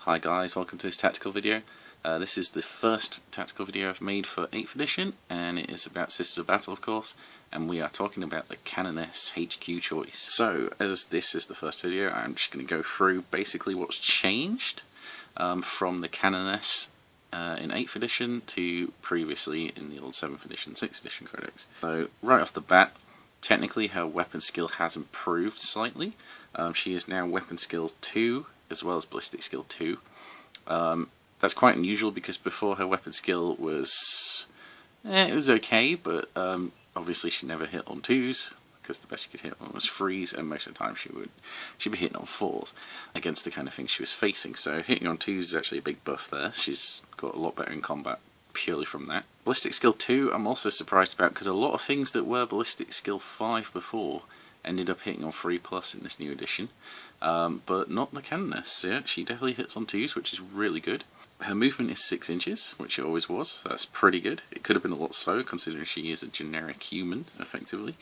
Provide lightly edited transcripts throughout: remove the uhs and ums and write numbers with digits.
Hi guys, welcome to this tactical video. This is the first tactical video I've made for 8th edition, and it is about Sisters of Battle, of course, and we are talking about the Canoness HQ choice. So, as this is the first video, I'm just going to go through basically what's changed from the Canoness in 8th edition to previously in the old 7th edition, 6th edition codex. So, right off the bat, technically her weapon skill has improved slightly. She is now weapon skill 2 as well as ballistic skill 2. That's quite unusual because before her weapon skill was it was okay, but obviously she never hit on 2s because the best you could hit on was 3s, and most of the time she'd be hitting on 4s against the kind of thing she was facing. So hitting on 2s is actually a big buff there. She's got a lot better in combat purely from that. Ballistic skill 2 I'm also surprised about because a lot of things that were ballistic skill 5 before ended up hitting on 3+ in this new edition, but not the Canoness. Yeah, she definitely hits on 2s, which is really good. Her movement is 6 inches, which it always was. That's pretty good. It could have been a lot slower considering she is a generic human, effectively.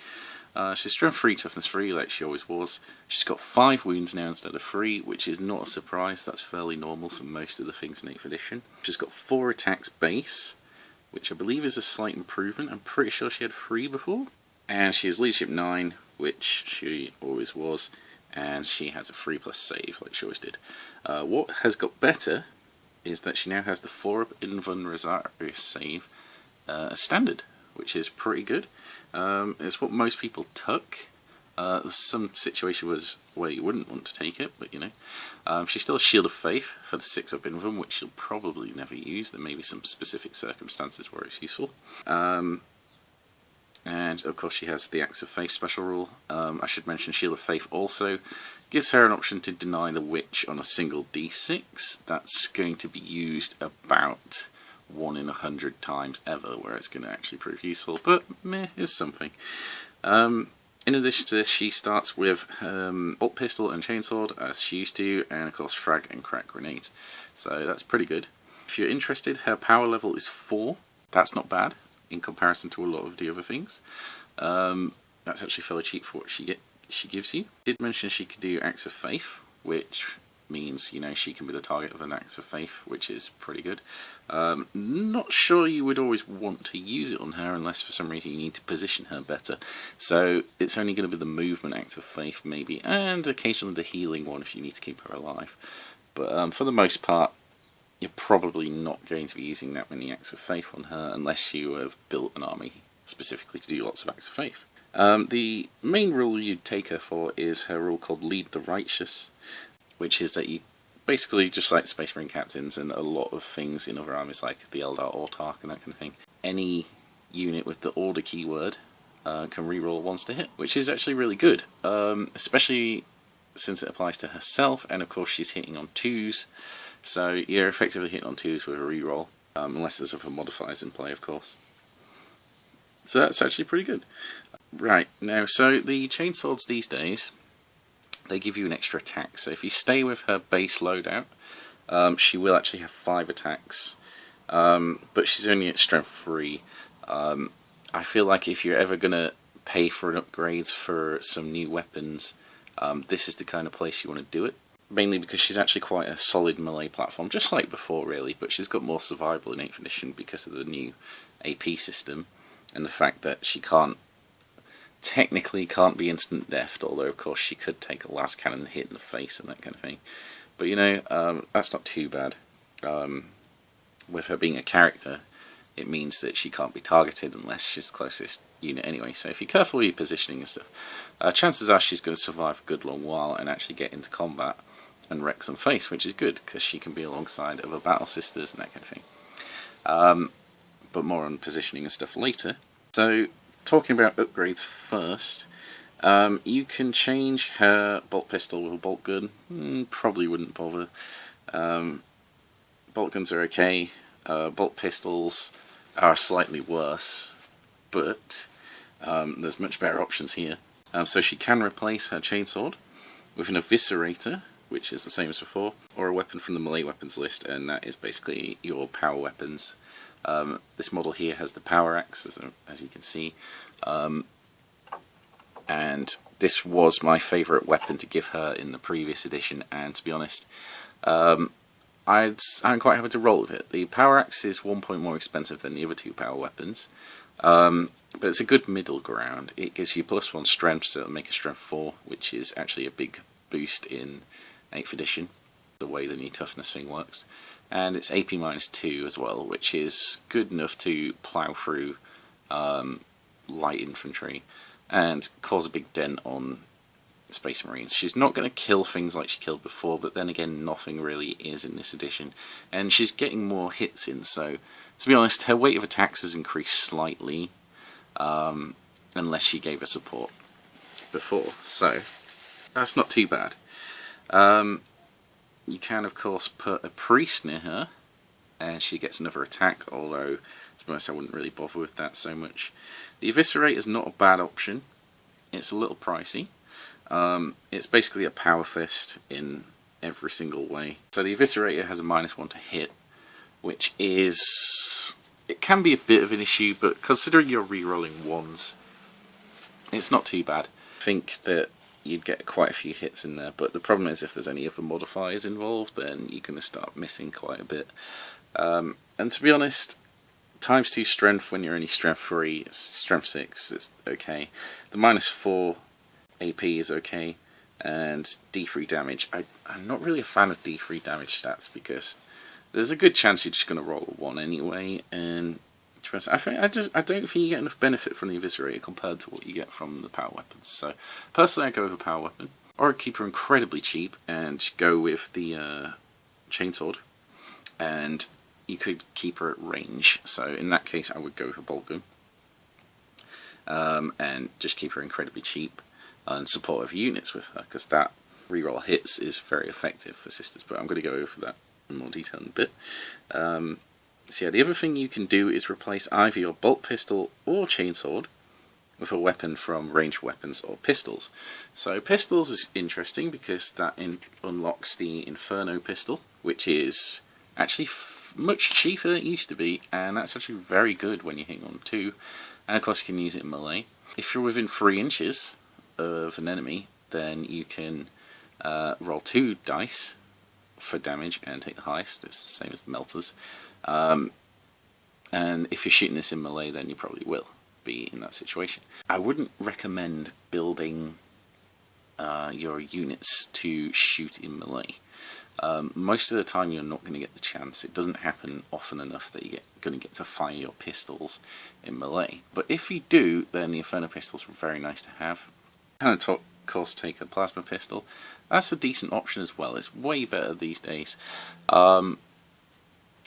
She's strength 3, toughness 3, like she always was. She's got 5 wounds now instead of 3, which is not a surprise. That's fairly normal for most of the things in 8th edition. She's got 4 attacks base, which I believe is a slight improvement. I'm pretty sure she had 3 before. And she has leadership 9, which she always was, and she has a 3+ save, like she always did. What has got better is that she now has the 4 Invulnerability save as standard, which is pretty good. It's what most people took. There's some situation where you wouldn't want to take it, but you know. She's still a Shield of Faith for the 6 up Invuln, which she'll probably never use. There may be some specific circumstances where it's useful. And of course she has the Axe of Faith special rule. I should mention Shield of Faith also gives her an option to deny the witch on a single d6. That's going to be used about 1 in 100 times ever, where it's going to actually prove useful, but meh is something. In addition to this, she starts with bolt pistol and chainsword as she used to, and of course frag and crack grenades. So that's pretty good. If you're interested, her power level is 4. That's not bad in comparison to a lot of the other things. That's actually fairly cheap for what she gives you. I did mention she could do Axe of Faith, which means, you know, she can be the target of an Axe of Faith, which is pretty good. Not sure you would always want to use it on her unless for some reason you need to position her better. So it's only going to be the movement Axe of Faith maybe, and occasionally the healing one if you need to keep her alive. But for the most part, you're probably not going to be using that many Acts of Faith on her unless you have built an army specifically to do lots of Acts of Faith. The main rule you'd take her for is her rule called Lead the Righteous, which is that you basically, just like Space Marine captains and a lot of things in other armies like the Eldar Autarch and that kind of thing, any unit with the order keyword can reroll once to hit, which is actually really good, especially since it applies to herself, and of course she's hitting on 2s. So you're effectively hitting on 2s with a reroll, unless there's other modifiers in play, of course. So that's actually pretty good. Right, now, so the chainswords these days, they give you an extra attack. So if you stay with her base loadout, she will actually have 5 attacks, but she's only at strength 3. I feel like if you're ever going to pay for an upgrades for some new weapons, this is the kind of place you want to do it. Mainly because she's actually quite a solid melee platform, just like before really, but she's got more survival in 8th edition because of the new AP system, and the fact that she technically can't be instant deathed, although of course she could take a last cannon hit in the face and that kind of thing. But you know, that's not too bad. With her being a character, it means that she can't be targeted unless she's the closest unit anyway, so if you're careful with your positioning and stuff, chances are she's going to survive a good long while and actually get into combat and wreck some face, which is good because she can be alongside other battle sisters and that kind of thing. But more on positioning and stuff later. So talking about upgrades first, you can change her bolt pistol with a bolt gun. Probably wouldn't bother. Bolt guns are okay. Bolt pistols are slightly worse, but there's much better options here. So she can replace her chainsword with an eviscerator, which is the same as before, or a weapon from the melee weapons list, and that is basically your power weapons. This model here has the power axe, as you can see, and this was my favourite weapon to give her in the previous edition, and to be honest, I'm quite happy to roll with it. The power axe is 1 point more expensive than the other two power weapons, but it's a good middle ground. It gives you +1 strength, so it'll make a strength 4, which is actually a big boost in 8th edition, the way the new toughness thing works. And it's AP -2 as well, which is good enough to plough through light infantry and cause a big dent on Space Marines. She's not going to kill things like she killed before, but then again, nothing really is in this edition. And she's getting more hits in, so to be honest, her weight of attacks has increased slightly, unless you gave her support before, so that's not too bad. You can, of course, put a priest near her, and she gets another attack, although, to be honest, I wouldn't really bother with that so much. The Eviscerate is not a bad option. It's a little pricey. It's basically a power fist in every single way. So the Eviscerator has a -1 to hit, which is... it can be a bit of an issue, but considering you're re-rolling ones, it's not too bad. I think that you'd get quite a few hits in there, but the problem is if there's any other modifiers involved, then you're going to start missing quite a bit. And to be honest, ×2 strength when you're only strength 3, strength 6 is okay. The -4 AP is okay, and D3 damage. I'm not really a fan of D3 damage stats because there's a good chance you're just going to roll a 1 anyway, and I don't think you get enough benefit from the Eviscerator compared to what you get from the power weapons. So personally, I go with a power weapon, or I'd keep her incredibly cheap and go with the Chainsword, and you could keep her at range. So in that case, I would go with a bolt gun, and just keep her incredibly cheap and supportive units with her, because that reroll hits is very effective for sisters. But I'm going to go over that in more detail in a bit. So yeah, the other thing you can do is replace either your bolt pistol or chainsword with a weapon from ranged weapons or pistols. So pistols is interesting because that unlocks the Inferno pistol, which is actually much cheaper than it used to be, and that's actually very good when you're hitting on 2. And of course you can use it in melee. If you're within 3 inches of an enemy, then you can roll 2 dice for damage and take the highest. It's the same as the melters. And if you're shooting this in melee, then you probably will be in that situation. I wouldn't recommend building your units to shoot in melee. Most of the time you're not going to get the chance. It doesn't happen often enough that you're going to get to fire your pistols in melee. But if you do, then the Inferno pistols are very nice to have. And of course take a plasma pistol. That's a decent option as well. It's way better these days.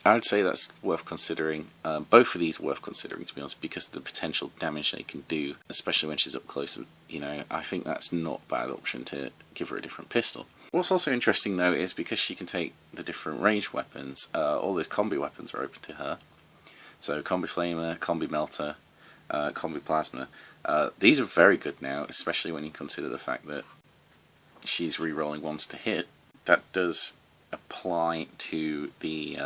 I'd say that's worth considering. Both of these are worth considering, to be honest, because of the potential damage they can do, especially when she's up close. You know, I think that's not a bad option to give her a different pistol. What's also interesting though is because she can take the different ranged weapons, all those combi weapons are open to her. So combi flamer, combi melter, combi plasma. These are very good now, especially when you consider the fact that she's re-rolling ones to hit. That does apply to the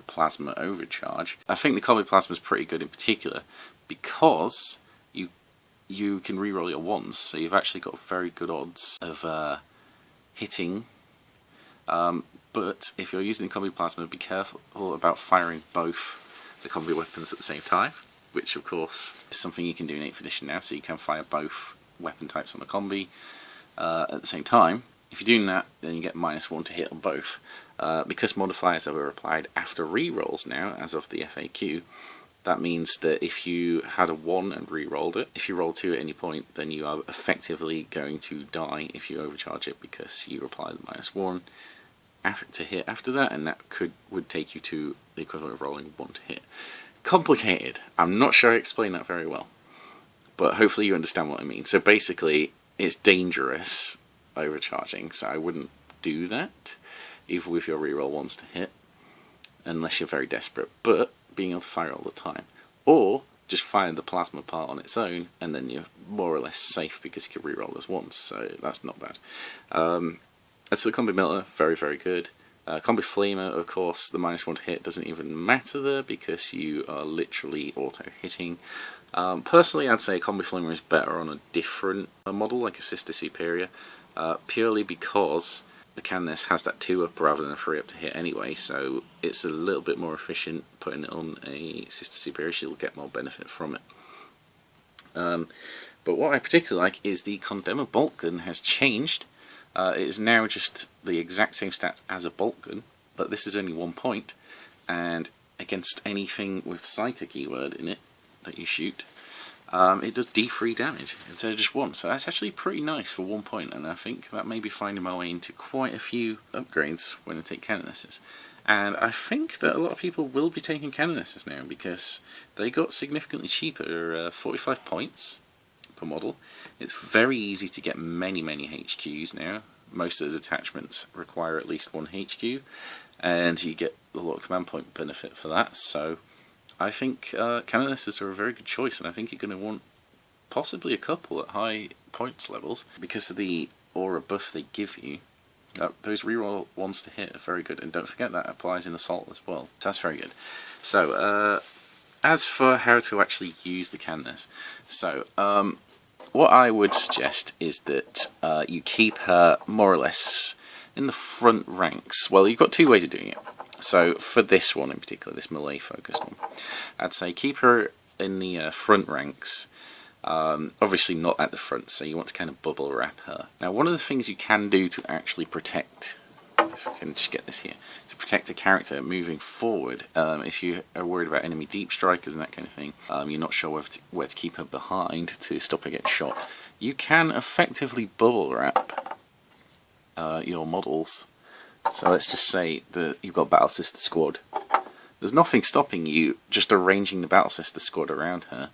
plasma overcharge. I think the combi plasma is pretty good in particular because you can re-roll your ones, so you've actually got very good odds of hitting. But if you're using combi plasma, be careful about firing both the combi weapons at the same time, which of course is something you can do in 8th edition now, so you can fire both weapon types on the combi at the same time. If you're doing that, then you get -1 to hit on both. Because modifiers are applied after re-rolls now, as of the FAQ, that means that if you had a 1 and re-rolled it, if you roll 2 at any point, then you are effectively going to die if you overcharge it, because you apply the -1 to hit after that, and that would take you to the equivalent of rolling 1 to hit. Complicated. I'm not sure I explained that very well, but hopefully you understand what I mean. So basically, it's dangerous overcharging, so I wouldn't do that, even with your reroll ones to hit, unless you're very desperate. But being able to fire all the time, or just fire the plasma part on its own, and then you're more or less safe because you can reroll those once, so that's not bad. As for the combi melter, very, very good. Combi flamer, of course, the -1 to hit doesn't even matter there because you are literally auto-hitting. Personally, I'd say combi flamer is better on a different model, like a Sister Superior, purely because the Canoness has that 2-up rather than a 3-up to hit anyway, so it's a little bit more efficient putting it on a Sister Superior. She'll get more benefit from it. But what I particularly like is the Condemner Bolt Gun has changed. It is now just the exact same stats as a bolt gun, but this is only 1 point, and against anything with Psychic keyword in it that you shoot, it does D3 damage instead of just 1. So that's actually pretty nice for 1 point, and I think that may be finding my way into quite a few upgrades when I take Canonesses. And I think that a lot of people will be taking Canonesses now because they got significantly cheaper, 45 points per model. It's very easy to get many HQs now. Most of the detachments require at least 1 HQ, and you get a lot of command point benefit for that. So I think Canonesses are a very good choice, and I think you're going to want possibly a couple at high points levels because of the aura buff they give you. Those reroll ones to hit are very good, and don't forget that applies in Assault as well. So that's very good. So as for how to actually use the Canoness, so what I would suggest is that you keep her more or less in the front ranks. Well, you've got 2 ways of doing it. So for this one in particular, this melee focused one, I'd say keep her in the front ranks. Obviously not at the front, so you want to kind of bubble wrap her. Now, one of the things you can do to actually protect, if I can just get this here, to protect a character moving forward, if you are worried about enemy deep strikers and that kind of thing, you're not sure where to keep her behind to stop her getting shot, you can effectively bubble wrap your models. So let's just say that you've got Battle Sister Squad. There's nothing stopping you just arranging the Battle Sister Squad around her.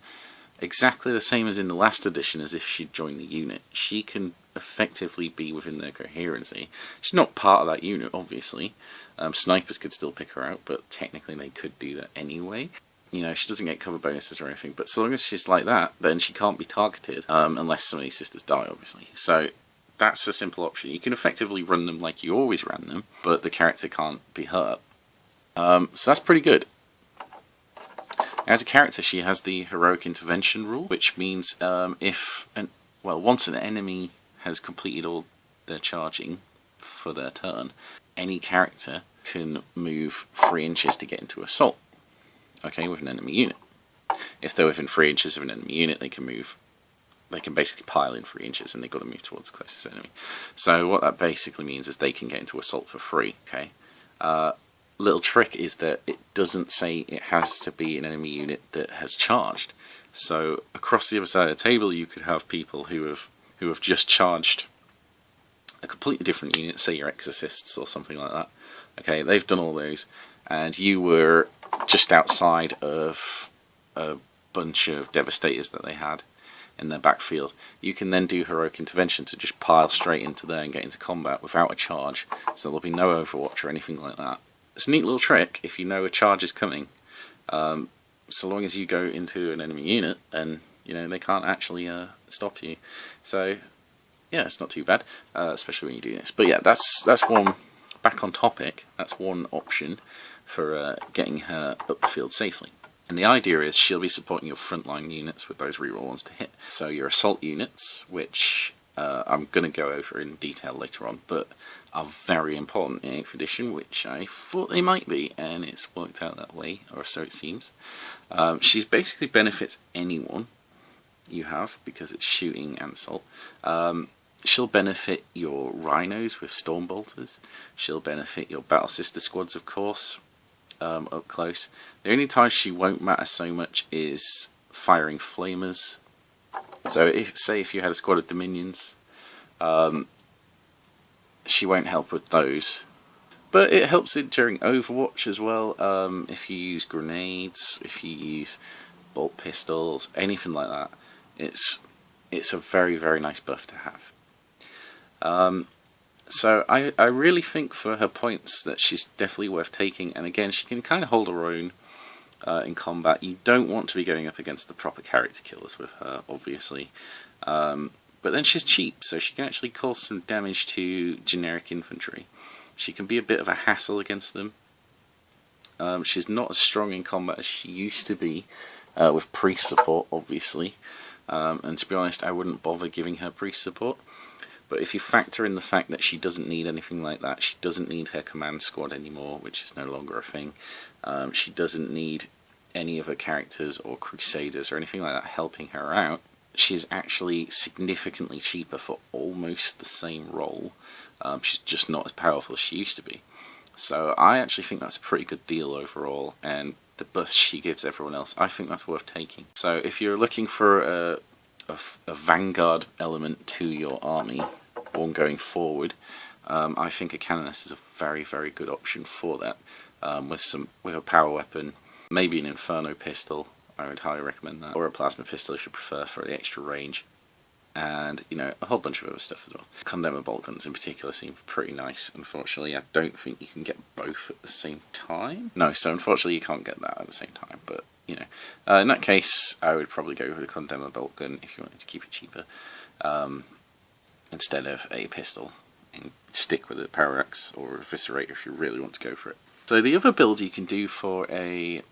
Exactly the same as in the last edition, as if she'd joined the unit. She can effectively be within their coherency. She's not part of that unit, obviously. Snipers could still pick her out, but technically they could do that anyway. You know, she doesn't get cover bonuses or anything, but so long as she's like that, then she can't be targeted, unless some of these sisters die, obviously. So that's a simple option. You can effectively run them like you always ran them, but the character can't be hurt. So that's pretty good. As a character, she has the Heroic Intervention rule, which means once an enemy has completed all their charging for their turn, any character can move 3 inches to get into assault, okay, with an enemy unit. If they're within 3 inches of an enemy unit, they can basically pile in 3 inches, and they've got to move towards the closest enemy. So what that basically means is they can get into assault for free, okay? Little trick is that it doesn't say it has to be an enemy unit that has charged. So across the other side of the table, you could have people who have just charged a completely different unit, say your Exorcists or something like that. Okay, they've done all those, and you were just outside of a bunch of Devastators that they had in their backfield. You can then do Heroic Intervention to just pile straight into there and get into combat without a charge, so there'll be no Overwatch or anything like that. It's a neat little trick if you know a charge is coming. So long as you go into an enemy unit, and you know they can't actually stop you. So yeah, it's not too bad, especially when you do this. But yeah, that's one. Back on topic. That's one option for getting her up the field safely. And the idea is she'll be supporting your frontline units with those reroll ones to hit. So your assault units, which I'm going to go over in detail later on, but are very important in 8th edition, which I thought they might be, and it's worked out that way, or so it seems. She basically benefits anyone you have, because it's shooting and assault. She'll benefit your Rhinos with Stormbolters. She'll benefit your Battle Sister Squads, of course, up close. The only time she won't matter so much is firing Flamers. So if you had a squad of Dominions, she won't help with those, but it helps it during Overwatch as well. If you use grenades, if you use bolt pistols, anything like that, it's a very nice buff to have. So I really think for her points that she's definitely worth taking, and again she can kind of hold her own in combat. You don't want to be going up against the proper character killers with her, obviously. But then she's cheap, so she can actually cause some damage to generic infantry. She can be a bit of a hassle against them. She's not as strong in combat as she used to be, with priest support, obviously. And to be honest, I wouldn't bother giving her priest support. But if you factor in the fact that she doesn't need anything like that, she doesn't need her command squad anymore, which is no longer a thing. She doesn't need any of her characters or crusaders or anything like that helping her out. She's actually significantly cheaper for almost the same role. She's just not as powerful as she used to be. So I actually think that's a pretty good deal overall, and the buffs she gives everyone else, I think that's worth taking. So if you're looking for a vanguard element to your army going forward, I think a Canoness is a very, very good option for that. With a power weapon, maybe an Inferno pistol, I would highly recommend that, or a plasma pistol if you prefer for the extra range, and you know, a whole bunch of other stuff as well. Condemner bolt guns in particular seem pretty nice. Unfortunately, I don't think you can get both at the same time. No, so unfortunately you can't get that at the same time, but you know, in that case I would probably go with a Condemner bolt gun if you wanted to keep it cheaper, instead of a pistol, and stick with a Power Axe or Eviscerate if you really want to go for it. So the other build you can do for a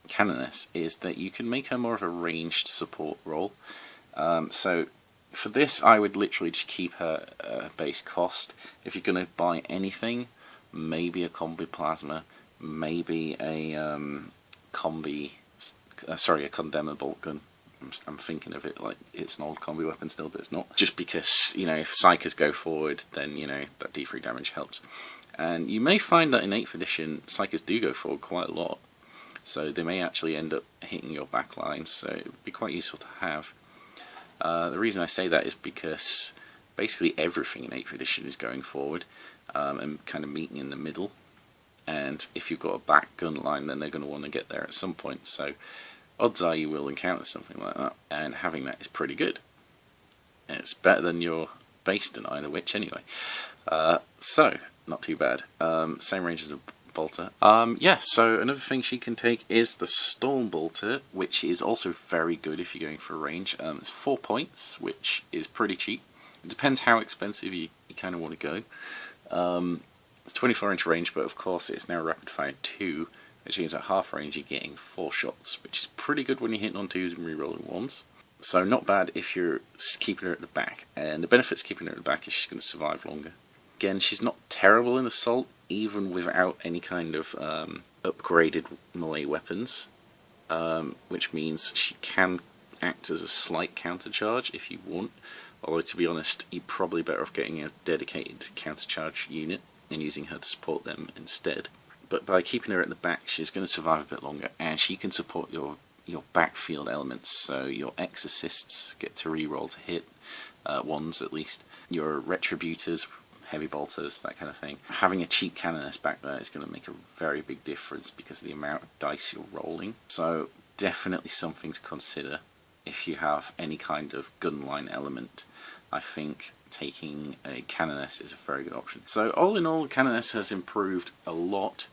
Canoness is that you can make her more of a ranged support role. So for this I would literally just keep her base cost. If you're going to buy anything, maybe a combi plasma, maybe a a Condemner bolt gun. I'm thinking of it like it's an old combi weapon still, but it's not. Just because, you know, if Psychers go forward, then, you know, that D3 damage helps. And you may find that in 8th edition, Psychers do go forward quite a lot. So they may actually end up hitting your back lines, so it would be quite useful to have. The reason I say that is because basically everything in 8th edition is going forward, and kind of meeting in the middle. And if you've got a back gun line, then they're going to want to get there at some point. So odds are you will encounter something like that, and having that is pretty good. It's better than your base Deny the Witch anyway. So, not too bad. Same range as a bolter. Yeah, so another thing she can take is the Storm Bolter, which is also very good if you're going for range. It's 4 points, which is pretty cheap. It depends how expensive you kind of want to go. It's 24-inch range, but of course it's now Rapid Fire 2, which means at half range you're getting 4 shots, which is pretty good when you're hitting on 2s and rerolling 1s. So not bad if you're keeping her at the back, and the benefits of keeping her at the back is she's going to survive longer. Again, she's not terrible in Assault, even without any kind of upgraded melee weapons, which means she can act as a slight countercharge if you want, although to be honest, you're probably better off getting a dedicated countercharge unit and using her to support them instead. But by keeping her at the back, she's going to survive a bit longer, and she can support your backfield elements, so your Exorcists get to reroll to hit, ones at least, your Retributors, heavy bolters, that kind of thing. Having a cheap Canoness back there is going to make a very big difference because of the amount of dice you're rolling. So definitely something to consider if you have any kind of gunline element. I think taking a Canoness is a very good option. So all in all, Canoness has improved a lot.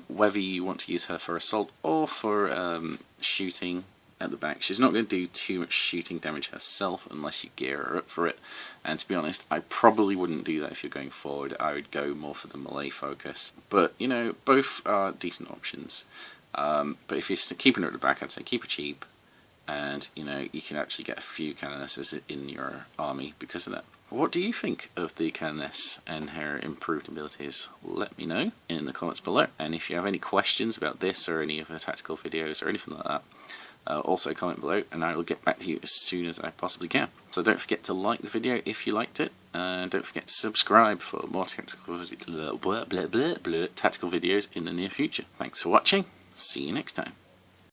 Whether you want to use her for assault or for shooting at the back, she's not going to do too much shooting damage herself unless you gear her up for it. And to be honest, I probably wouldn't do that if you're going forward. I would go more for the melee focus. But, you know, both are decent options. But if you're keeping her at the back, I'd say keep her cheap. And, you know, you can actually get a few Canonesses in your army because of that. What do you think of the Canoness and her improved abilities? Let me know in the comments below. And if you have any questions about this or any of the tactical videos or anything like that, also comment below and I will get back to you as soon as I possibly can. So don't forget to like the video if you liked it, and don't forget to subscribe for more tactical videos in the near future. Thanks for watching, see you next time.